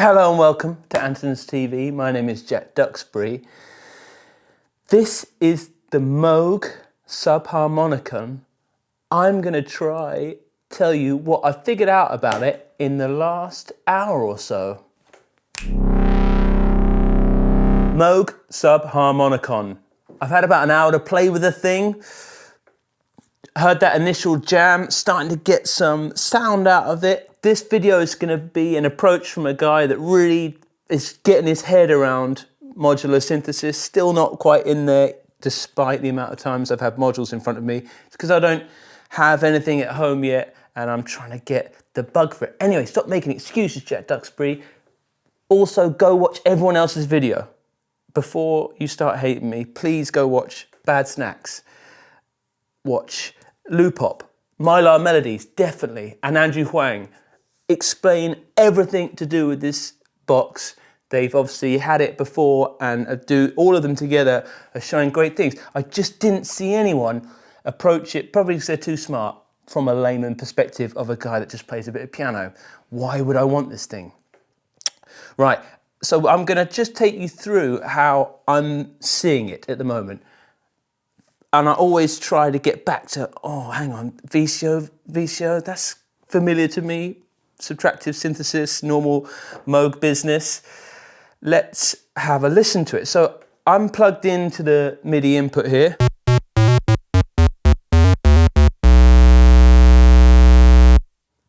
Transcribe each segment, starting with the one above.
Hello and welcome to Andertons TV. My name is Jack Duxbury. This is the Moog Subharmonicon. I'm going to tell you what I figured out about it in the last hour or so. Moog Subharmonicon. I've had about an hour to play with the thing. Heard that initial jam, starting to get some sound out of it. This video is going to be an approach from a guy that really is getting his head around modular synthesis, still not quite in there despite the amount of times I've had modules in front of me. It's because I don't have anything at home yet and I'm trying to get the bug for it. Anyway, stop making excuses, Jack Duxbury. Also, go watch everyone else's video. Before you start hating me, please go watch Bad Snacks. Watch Lupop, Mylar Melodies, definitely, and Andrew Huang. Explain everything to do with this box. They've obviously had it before and do all of them together are showing great things. I just didn't see anyone approach it, probably because they're too smart, from a layman perspective of a guy that just plays a bit of piano. Why would I want this thing? Right, so I'm gonna just take you through how I'm seeing it at the moment. And I always try to get back to, oh, hang on, VCO, that's familiar to me. Subtractive synthesis, normal Moog business. Let's have a listen to it. So I'm plugged into the MIDI input here.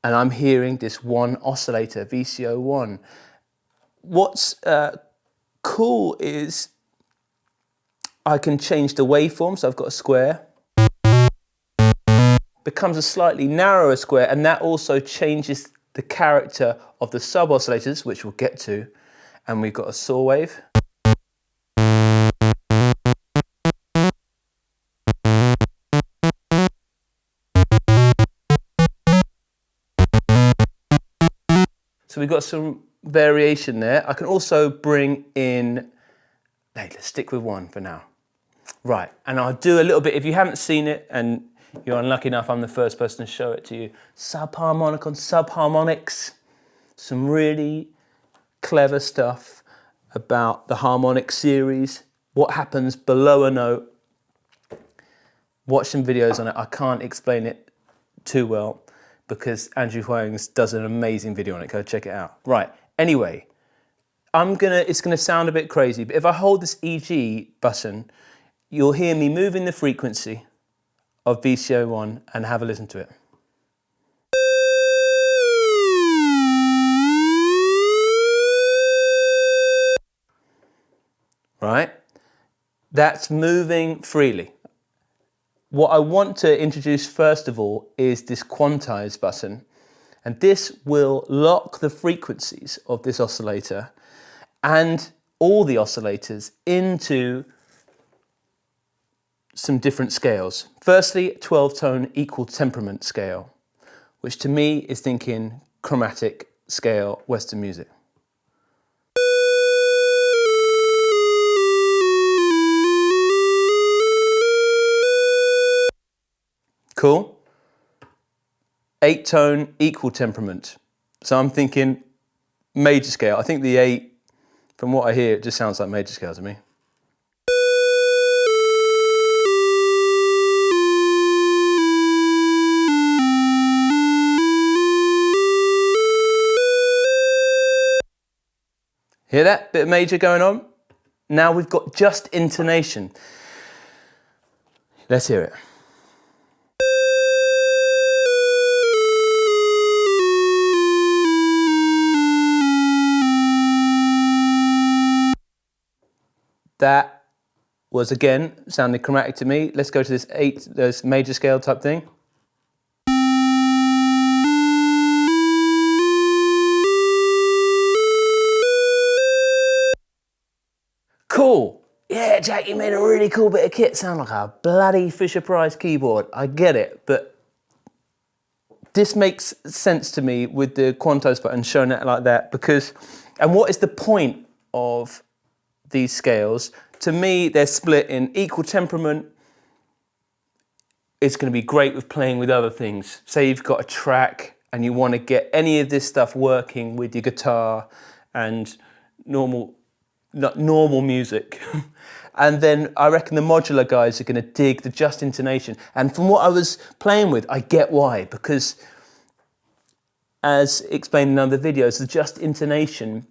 And I'm hearing this one oscillator, VCO1. What's cool is I can change the waveform, so I've got a square. Becomes a slightly narrower square, and that also changes the character of the sub-oscillators, which we'll get to. And we've got a saw wave. So we've got some variation there. I can also bring in, hey, let's stick with one for now. Right, and I'll do a little bit, if you haven't seen it and you're unlucky enough, I'm the first person to show it to you. Subharmonicon, subharmonics, some really clever stuff about the harmonic series, what happens below a note. Watch some videos on it. I can't explain it too well because Andrew Huang does an amazing video on it. Go check it out. Right, anyway, it's gonna sound a bit crazy, but if I hold this EG button, you'll hear me moving the frequency of VCO1 and have a listen to it. Right? That's moving freely. What I want to introduce first of all is this Quantize button. And this will lock the frequencies of this oscillator and all the oscillators into some different scales. Firstly, 12-tone equal temperament scale, which to me is thinking chromatic scale Western music. Cool. 8-tone equal temperament. So I'm thinking major scale. I think the 8, from what I hear, it just sounds like major scale to me. Hear that? Bit of major going on. Now we've got just intonation. Let's hear it. That was, again, sounding chromatic to me. Let's go to this major scale type thing. Cool. Yeah, Jack, you made a really cool bit of kit. Sound like a bloody Fisher-Price keyboard. I get it, but this makes sense to me with the Quantize button showing it like that because, and what is the point of these scales? To me, they're split in equal temperament. It's going to be great with playing with other things. Say you've got a track and you want to get any of this stuff working with your guitar and normal music. And then I reckon the modular guys are going to dig the just intonation. And from what I was playing with, I get why, because as explained in other videos, the just intonation,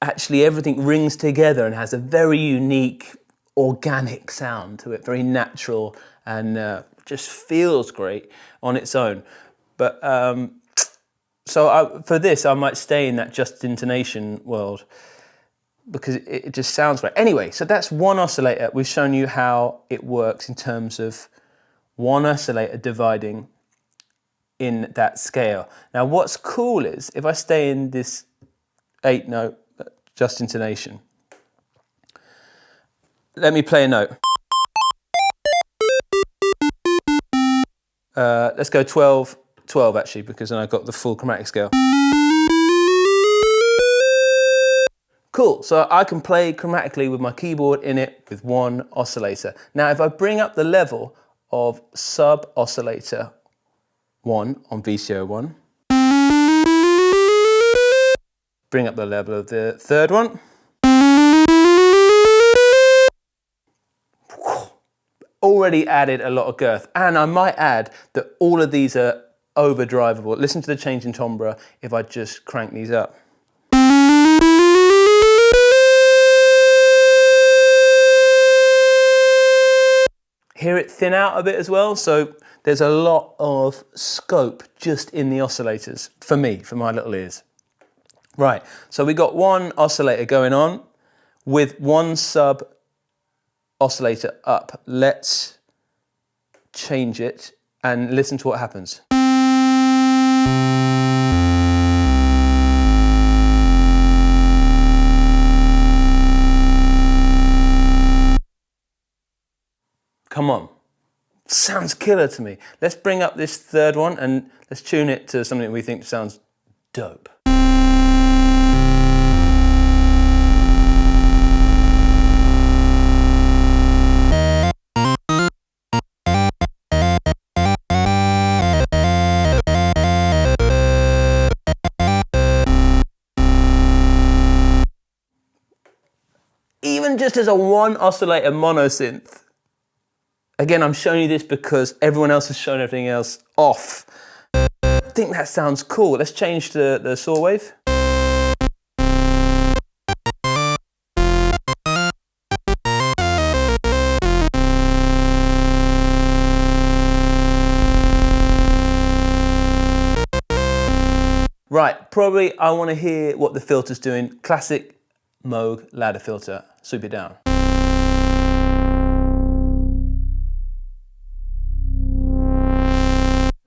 actually everything rings together and has a very unique organic sound to it, very natural, and just feels great on its own. But for this, I might stay in that just intonation world because it just sounds right. Anyway, so that's one oscillator. We've shown you how it works in terms of one oscillator dividing in that scale. Now, what's cool is if I stay in this 8-note just intonation, let me play a note. Let's go 12 actually, because then I've got the full chromatic scale. Cool, so I can play chromatically with my keyboard in it with one oscillator. Now, if I bring up the level of sub-oscillator 1 on VCO1, bring up the level of the third one, already added a lot of girth. And I might add that all of these are overdrivable. Listen to the change in timbre if I just crank these up. Hear it thin out a bit as well, so there's a lot of scope just in the oscillators, for me, for my little ears. Right, so we got one oscillator going on with one sub oscillator up. Let's change it and listen to what happens. Come on, sounds killer to me. Let's bring up this third one and let's tune it to something we think sounds dope. Even just as a one oscillator mono synth, again, I'm showing you this because everyone else has shown everything else off. I think that sounds cool. Let's change the saw wave. Right, probably I want to hear what the filter's doing. Classic Moog ladder filter, swoop it down.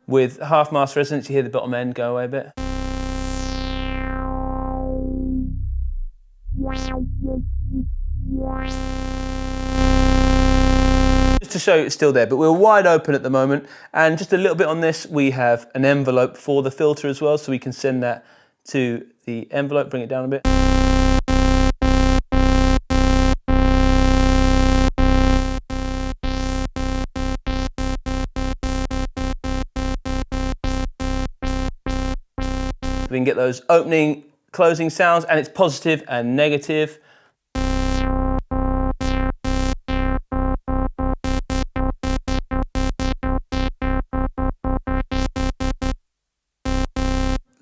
With half master resonance, you hear the bottom end go away a bit. Just to show you it's still there, but we're wide open at the moment. And just a little bit on this, we have an envelope for the filter as well, so we can send that to the envelope, bring it down a bit. We can get those opening, closing sounds, and it's positive and negative.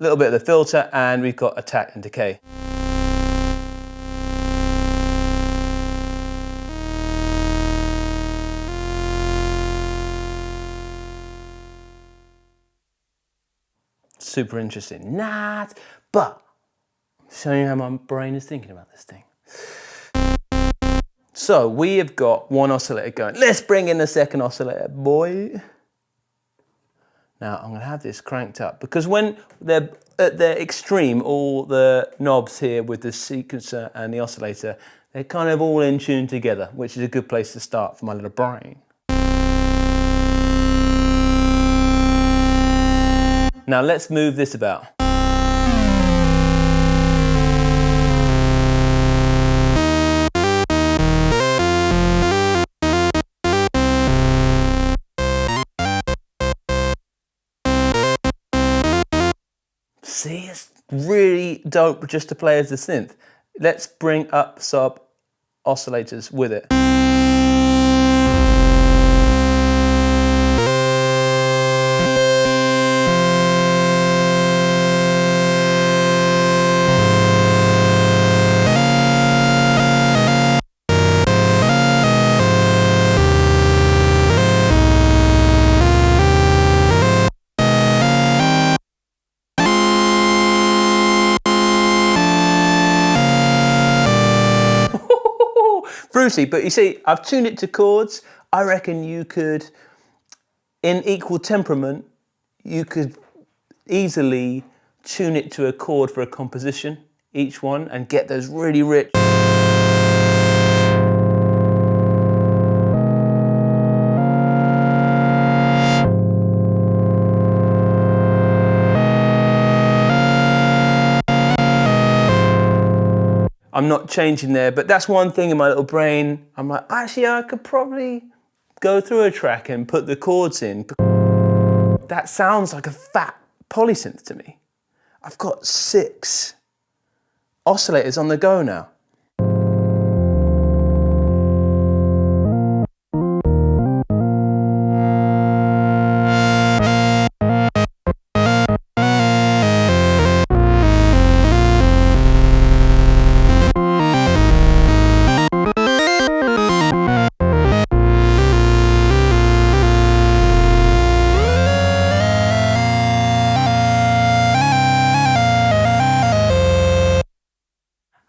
A little bit of the filter, and we've got attack and decay. Super interesting. But I'm showing you how my brain is thinking about this thing. So we have got one oscillator going. Let's bring in the second oscillator, boy. Now I'm going to have this cranked up because when they're at their extreme, all the knobs here with the sequencer and the oscillator, they're kind of all in tune together, which is a good place to start for my little brain. Now let's move this about. See, it's really dope just to play as the synth. Let's bring up some oscillators with it. Fruity, but you see, I've tuned it to chords. I reckon you could, in equal temperament, you could easily tune it to a chord for a composition, each one, and get those really rich. I'm not changing there, but that's one thing in my little brain. I'm like, actually, I could probably go through a track and put the chords in. That sounds like a fat polysynth to me. I've got 6 oscillators on the go now.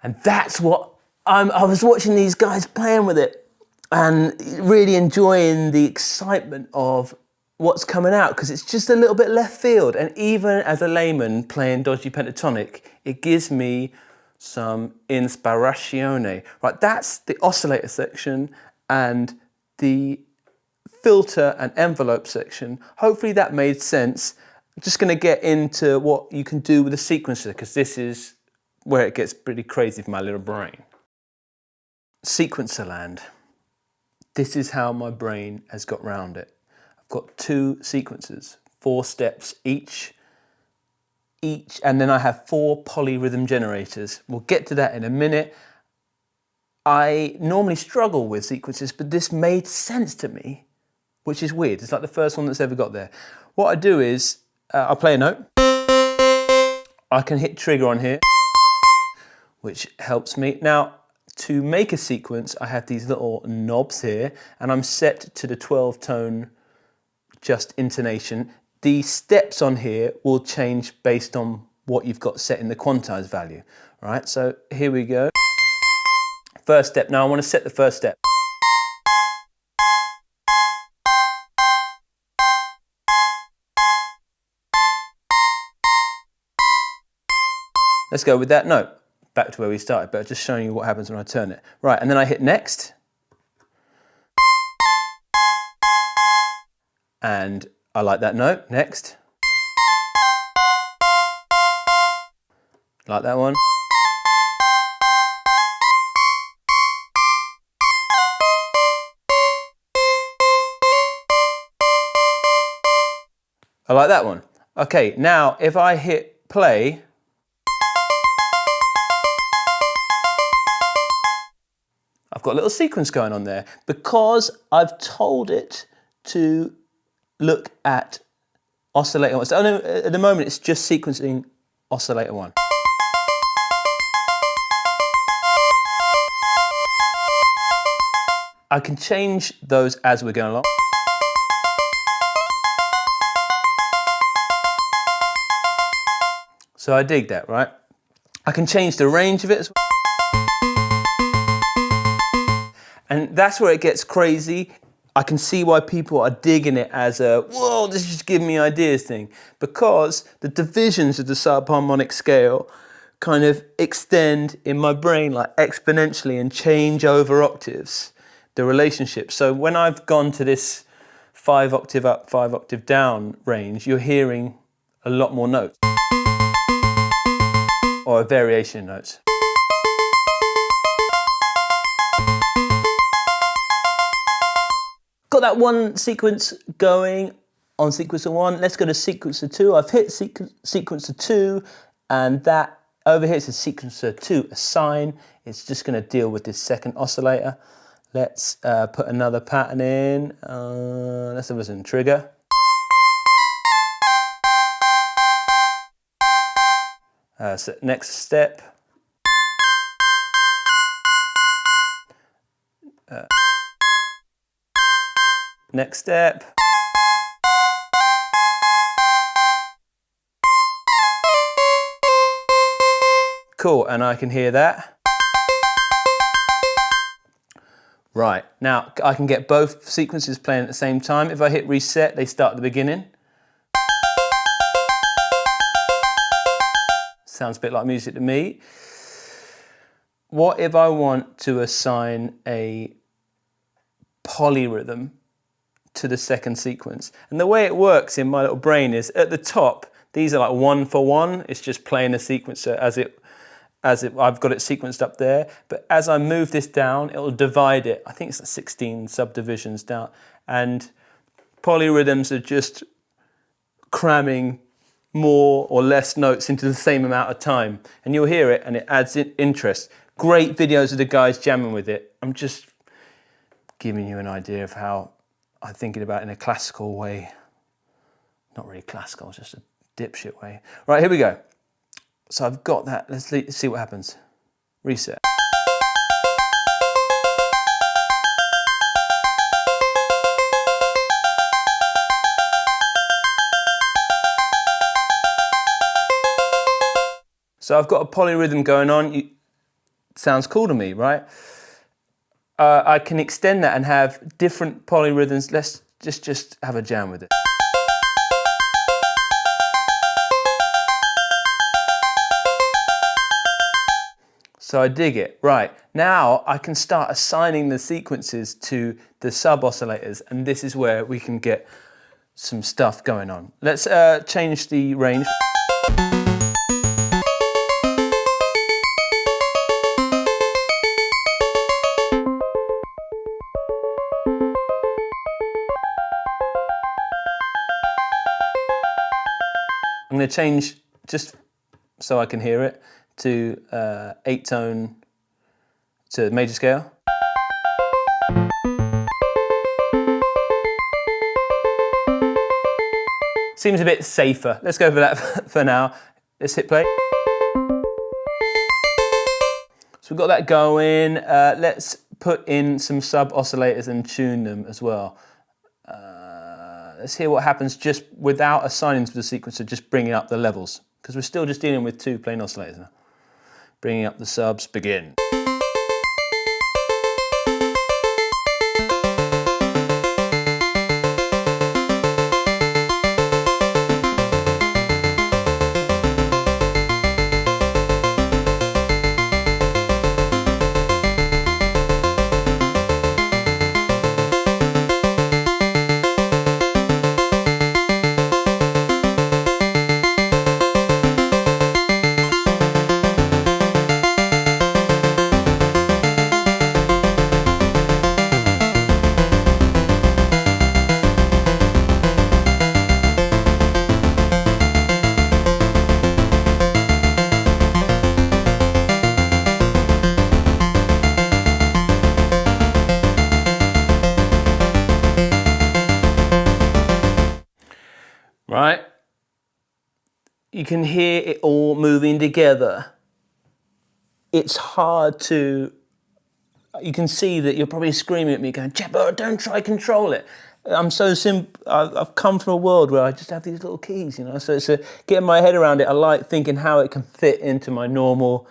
And that's what I was watching these guys playing with it and really enjoying the excitement of what's coming out, because it's just a little bit left field. And even as a layman playing dodgy pentatonic, it gives me some inspirational. Right, that's the oscillator section and the filter and envelope section. Hopefully that made sense. I'm just going to get into what you can do with a sequencer, because this is where it gets pretty crazy for my little brain. Sequencer land. This is how my brain has got round it. I've got 2 sequencers, 4 steps each, and then I have 4 polyrhythm generators. We'll get to that in a minute. I normally struggle with sequences, but this made sense to me, which is weird. It's like the first one that's ever got there. What I do is, I'll play a note. I can hit trigger on here, which helps me. Now, to make a sequence, I have these little knobs here, and I'm set to the 12 tone just intonation. The steps on here will change based on what you've got set in the quantize value. All right, so here we go. First step. Now I want to set the first step. Let's go with that note. Back to where we started, but just showing you what happens when I turn it. Right, and then I hit next. And I like that note. Next. Like that one. I like that one. Okay, now if I hit play, I've got a little sequence going on there because I've told it to look at oscillator 1. So at the moment it's just sequencing oscillator 1. I can change those as we're going along. So I dig that, right? I can change the range of it as well. And that's where it gets crazy. I can see why people are digging it as a, whoa, this is just giving me ideas thing. Because the divisions of the subharmonic scale kind of extend in my brain like exponentially and change over octaves, the relationship. So when I've gone to this 5 octave up, 5 octave down range, you're hearing a lot more notes. Or a variation in notes. Got that one sequence going on sequencer 1. Let's go to sequencer 2. I've hit sequencer 2, and that over here it says sequencer 2 assign. It's just going to deal with this second oscillator. Let's put another pattern in. Let's have a trigger. So next step. Next step. Cool, and I can hear that. Right, now I can get both sequences playing at the same time. If I hit reset, they start at the beginning. Sounds a bit like music to me. What if I want to assign a polyrhythm to the second sequence? And the way it works in my little brain is at the top, these are like 1 for 1. It's just playing a sequencer I've got it sequenced up there. But as I move this down, it'll divide it. I think it's like 16 subdivisions down. And polyrhythms are just cramming more or less notes into the same amount of time. And you'll hear it and it adds interest. Great videos of the guys jamming with it. I'm just giving you an idea of how I'm thinking about it in a classical way. Not really classical, just a dipshit way. Right, here we go. So I've got that. Let's see what happens. Reset. So I've got a polyrhythm going on. Sounds cool to me, right? I can extend that and have different polyrhythms. Let's just have a jam with it. So I dig it. Right, now I can start assigning the sequences to the sub-oscillators, and this is where we can get some stuff going on. Let's change the range. I'm going to change, just so I can hear it, to 8-tone to major scale. Seems a bit safer. Let's go for that for now. Let's hit play. So we've got that going. Let's put in some sub-oscillators and tune them as well. Let's hear what happens just without assigning to the sequencer, just bringing up the levels, because we're still just dealing with 2 plain oscillators now. Bringing up the subs, begin. Right? You can hear it all moving together. It's hard to, you can see that you're probably screaming at me going, Jabba, don't try control it. I'm so simple. I've come from a world where I just have these little keys, you know, so it's getting my head around it. I like thinking how it can fit into my normal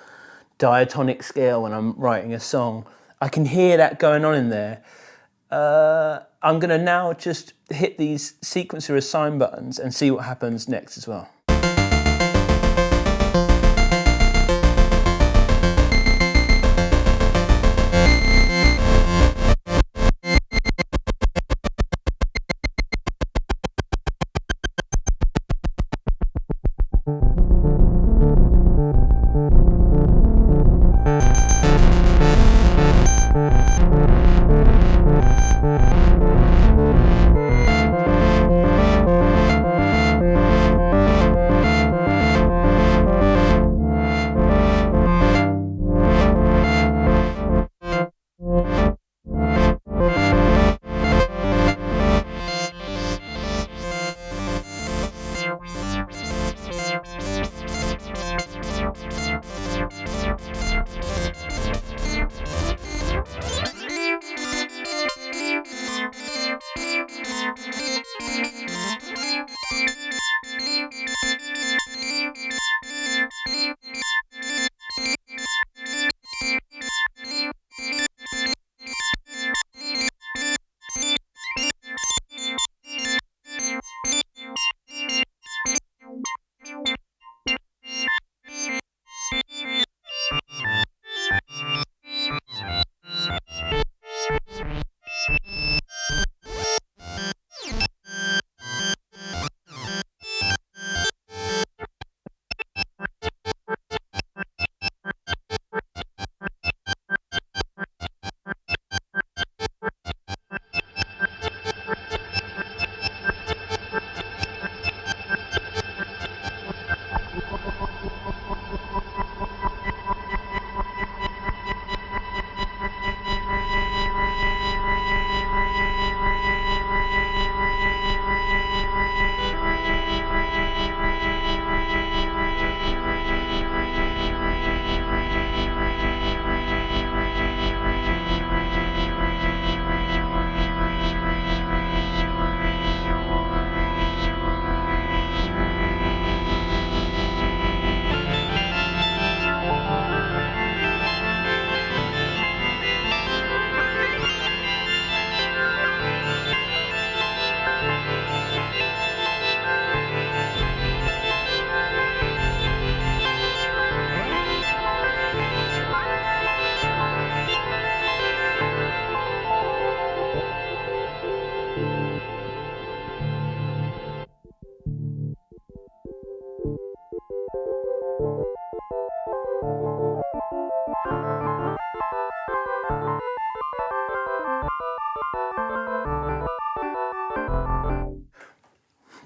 diatonic scale when I'm writing a song. I can hear that going on in there. I'm going to now just hit these sequencer assign buttons and see what happens next as well.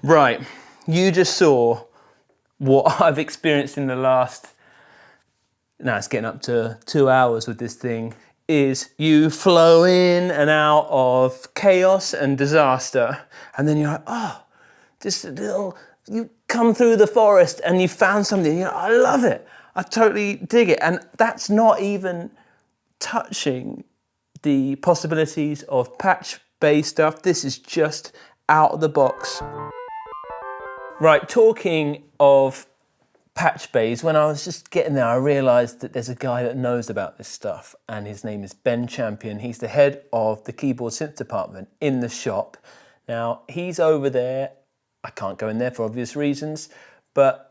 Right, you just saw what I've experienced in the last, now it's getting up to 2 hours with this thing, is you flow in and out of chaos and disaster, and then you're like, oh, just a little, you come through the forest and you found something, you're like, I love it, I totally dig it. And that's not even touching the possibilities of patch-based stuff. This is just out of the box. Right, talking of patch bays, when I was just getting there, I realised that there's a guy that knows about this stuff, and his name is Ben Champion. He's the head of the keyboard synth department in the shop. Now, he's over there. I can't go in there for obvious reasons, but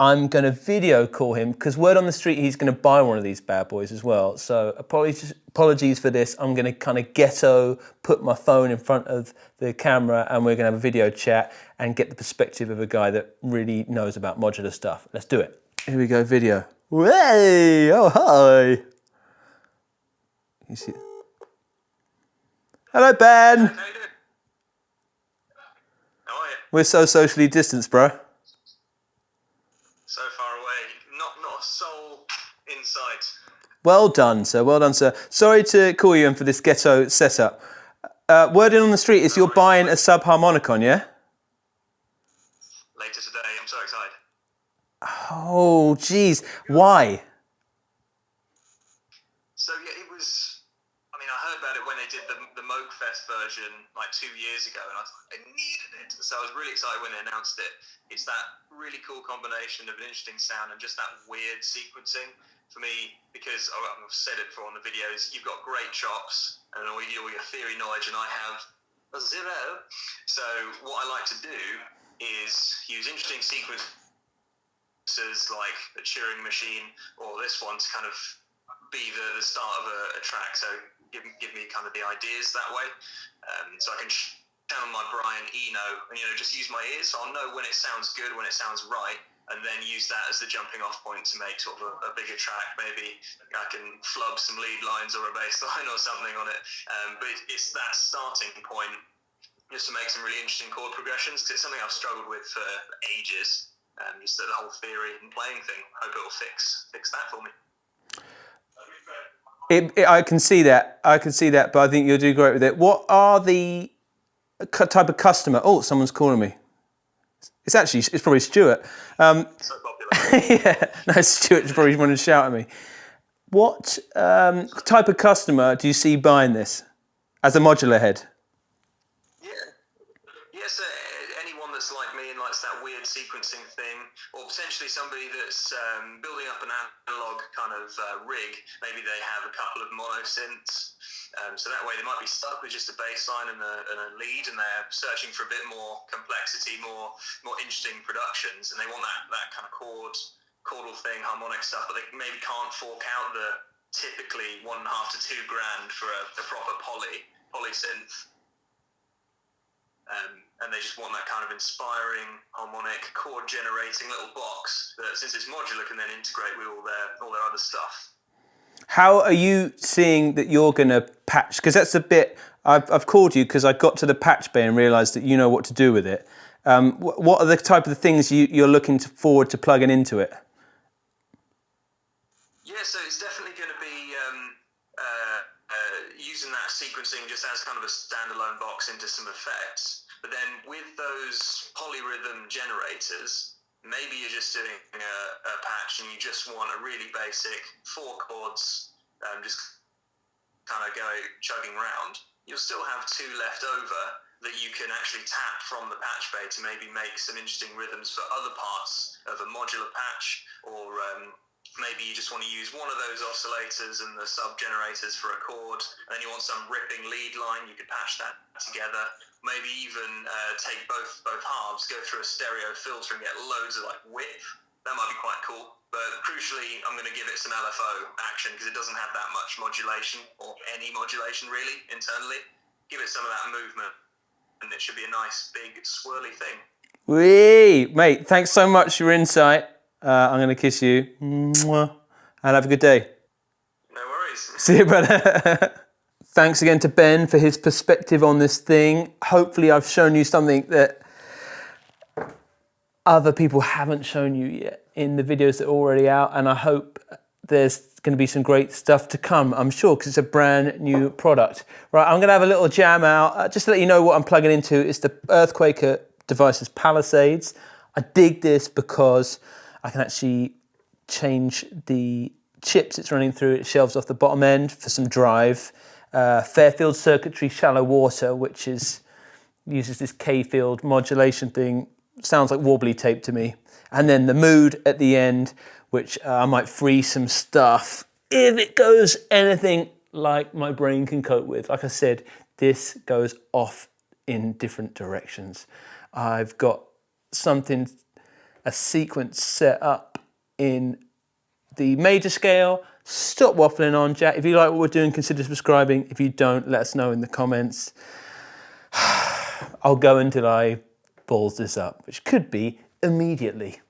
I'm going to video call him because word on the street he's going to buy one of these bad boys as well. So apologies for this. I'm going to kind of ghetto put my phone in front of the camera, and we're going to have a video chat and get the perspective of a guy that really knows about modular stuff. Let's do it. Here we go, video. Hey, oh hi. You see? Hello, Ben. How you doing? How are you? We're so socially distanced, bro. So far away, not a soul in sight. Well done, sir. Well done, sir. Sorry to call you in for this ghetto setup. Word in on the street is you're buying a Subharmonicon, yeah? Later today, I'm so excited. Oh, geez. Why? So yeah, it was, I mean, I heard about it when they did the Moog Fest version like 2 years ago, and I thought I needed it. So I was really excited when they announced it. It's that really cool combination of an interesting sound and just that weird sequencing for me, because I've said it before on the videos, you've got great chops and all your theory knowledge, and I have a zero. So what I like to do is use interesting sequences like the Turing machine or this one to kind of be the start of a track. So give me kind of the ideas that way. So I can channel my Brian Eno and, just use my ears. So I'll know when it sounds good, when it sounds right, and then use that as the jumping off point to make sort of a bigger track. Maybe I can flub some lead lines or a bass line or something on it. But it's that starting point just to make some really interesting chord progressions, because it's something I've struggled with for ages. Just the whole theory and playing thing. Hope it will fix that for me. I can see that. But I think you'll do great with it. What are the type of customer? Oh, someone's calling me. It's probably Stuart. So popular. Yeah, no, Stuart's probably wanted to shout at me. What type of customer do you see buying this as a modular head? Yes, anyone that's like me and likes that weird sequencing thing, or potentially somebody that's building up an analog kind of rig. Maybe they have a couple of mono synths, so that way they might be stuck with just a bass line and a lead, and they're searching for a bit more complexity, more interesting productions, and they want that kind of chordal thing, harmonic stuff, but they maybe can't fork out the typically $1.5 to $2 grand for a proper poly synth. And they just want that kind of inspiring, harmonic, chord-generating little box that, since it's modular, can then integrate with all their other stuff. How are you seeing that you're going to patch? Because that's a bit... I've called you because I got to the patch bay and realised that you know what to do with it. What are the type of things you're looking forward to plugging into it? Yeah, so it's definitely going to be using that sequencing just as kind of a standalone box into some effects. But then with those polyrhythm generators, maybe you're just doing a patch and you just want a really basic 4 chords, just kind of go chugging round. You'll still have 2 left over that you can actually tap from the patch bay to maybe make some interesting rhythms for other parts of a modular patch, or maybe you just want to use one of those oscillators and the sub generators for a chord, and then you want some ripping lead line, you could patch that together. Maybe even take both halves, go through a stereo filter and get loads of like width. That might be quite cool. But crucially, I'm going to give it some LFO action because it doesn't have that much modulation, or any modulation really, internally. Give it some of that movement and it should be a nice, big, swirly thing. Wee! Mate, thanks so much for your insight. I'm going to kiss you. Mwah. And have a good day. No worries. See you, brother. Thanks again to Ben for his perspective on this thing. Hopefully I've shown you something that other people haven't shown you yet in the videos that are already out, and I hope there's going to be some great stuff to come, I'm sure, because it's a brand new product. Right, I'm going to have a little jam out, just to let you know what I'm plugging into. It's the Earthquaker Devices Palisades. I dig this because I can actually change the chips it's running through. It shelves off the bottom end for some drive. Fairfield Circuitry Shallow Water, which uses this K-field modulation thing. Sounds like wobbly tape to me. And then the Mood at the end, which I might freeze some stuff if it goes anything like my brain can cope with. Like I said, this goes off in different directions. I've got a sequence set up in the major scale. Stop waffling on, Jack. If you like what we're doing, consider subscribing. If you don't, let us know in the comments. I'll go until I balls this up, which could be immediately.